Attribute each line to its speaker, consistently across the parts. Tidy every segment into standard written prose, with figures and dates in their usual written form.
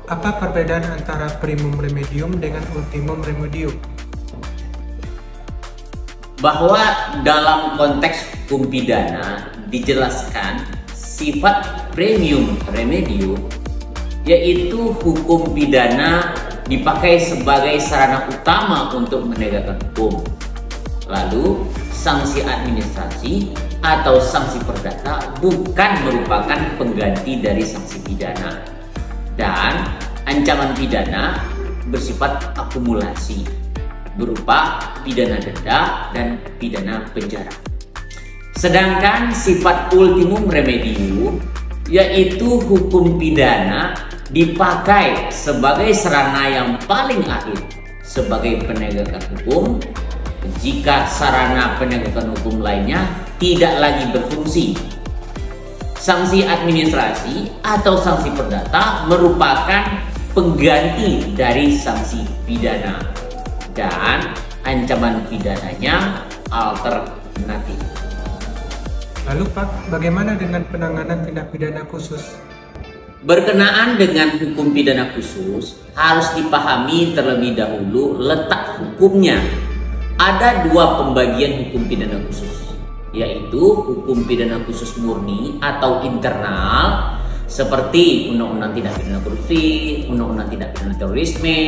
Speaker 1: Apa perbedaan antara primum remedium dengan ultimum remedium?
Speaker 2: Bahwa dalam konteks hukum pidana dijelaskan sifat premium remedium, yaitu hukum pidana dipakai sebagai sarana utama untuk menegakkan hukum. Lalu sanksi administrasi atau sanksi perdata bukan merupakan pengganti dari sanksi pidana. Dan ancaman pidana bersifat akumulasi berupa pidana denda dan pidana penjara. Sedangkan sifat ultimum remedium yaitu hukum pidana dipakai sebagai sarana yang paling akhir sebagai penegakan hukum jika sarana penegakan hukum lainnya tidak lagi berfungsi. Sanksi administrasi atau sanksi perdata merupakan pengganti dari sanksi pidana dan ancaman pidananya alternatif.
Speaker 1: Lalu Pak, bagaimana dengan penanganan tindak pidana khusus?
Speaker 2: Berkenaan dengan hukum pidana khusus harus dipahami terlebih dahulu letak hukumnya. Ada dua pembagian hukum pidana khusus, yaitu hukum pidana khusus murni atau internal seperti Undang-Undang Tindak Pidana Korupsi, Undang-Undang Tindak Pidana Terorisme,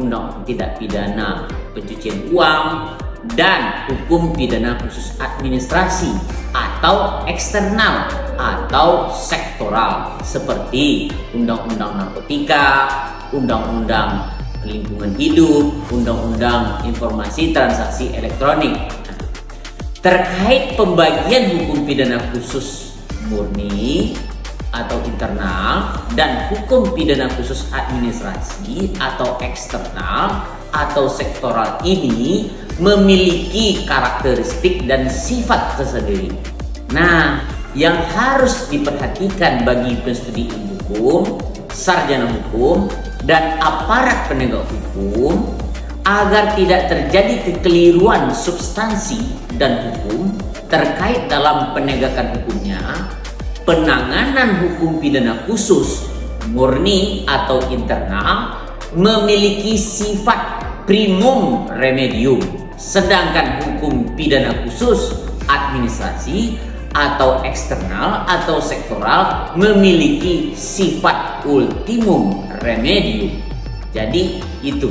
Speaker 2: Undang-Undang Tindak Pidana Pencucian Uang, dan hukum pidana khusus administrasi atau eksternal atau sektoral seperti Undang-Undang Narkotika, Undang-Undang Lingkungan Hidup, Undang-Undang Informasi Transaksi Elektronik. Terkait pembagian hukum pidana khusus murni atau internal dan hukum pidana khusus administrasi atau eksternal atau sektoral ini memiliki karakteristik dan sifat tersendiri. Nah, yang harus diperhatikan bagi penstudi ilmu hukum, sarjana hukum, dan aparat penegak hukum agar tidak terjadi kekeliruan substansi dan hukum terkait dalam penegakan hukumnya, penanganan hukum pidana khusus murni atau internal memiliki sifat primum remedium, sedangkan hukum pidana khusus administrasi atau eksternal atau sektoral memiliki sifat ultimum remedium. Jadi itu.